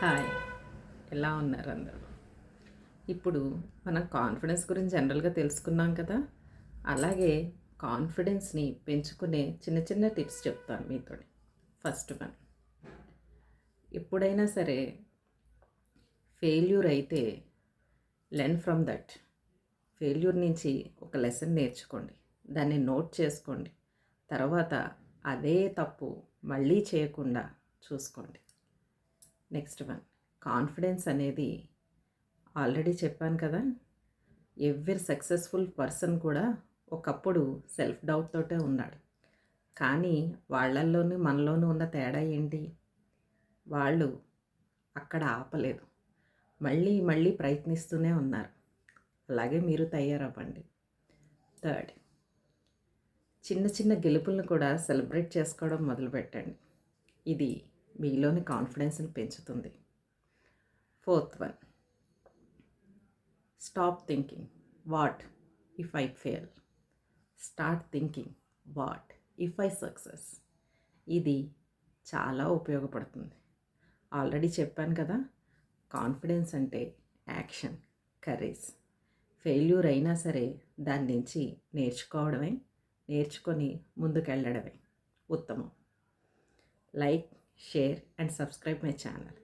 Hi, ఎలా ఉన్నారు అందరూ? ఇప్పుడు మనం కాన్ఫిడెన్స్ గురించి జనరల్గా తెలుసుకున్నాం కదా. అలాగే కాన్ఫిడెన్స్ని పెంచుకునే చిన్న చిన్న టిప్స్ చెప్తాను మీతో. ఫస్ట్ వన్, ఎప్పుడైనా సరే ఫెయిల్యూర్ అయితే లెర్న్ ఫ్రమ్ దట్. ఫెయిల్యూర్ నుంచి ఒక లెసన్ నేర్చుకోండి, దాన్ని నోట్ చేసుకోండి. తర్వాత అదే తప్పు మళ్ళీ చేయకుండా చూసుకోండి. నెక్స్ట్ వన్, కాన్ఫిడెన్స్ అనేది ఆల్రెడీ చెప్పాను కదా. ఎవ్రీ సక్సెస్ఫుల్ పర్సన్ కూడా ఒకప్పుడు సెల్ఫ్ డౌట్ తోటే ఉన్నాడు. కానీ వాళ్ళల్లోనూ మనలోనూ ఉన్న తేడా ఏంటి? వాళ్ళు అక్కడ ఆపలేదు, మళ్ళీ మళ్ళీ ప్రయత్నిస్తూనే ఉన్నారు. అలాగే మీరు తయారవ్వండి. థర్డ్, చిన్న చిన్న గెలుపులను కూడా సెలబ్రేట్ చేసుకోవడం మొదలుపెట్టండి. ఇది మీలోని కాన్ఫిడెన్స్ని పెంచుతుంది. Fourth one, stop thinking what if I fail, start thinking what if I success. ఇది చాలా ఉపయోగపడుతుంది. ఆల్రెడీ చెప్పాను కదా, కాన్ఫిడెన్స్ అంటే యాక్షన్, కరేజ్. ఫెయిల్యూర్ అయినా సరే దాని నుంచి నేర్చుకొని ముందుకెళ్ళడమే ఉత్తమం. Like, share and subscribe my channel.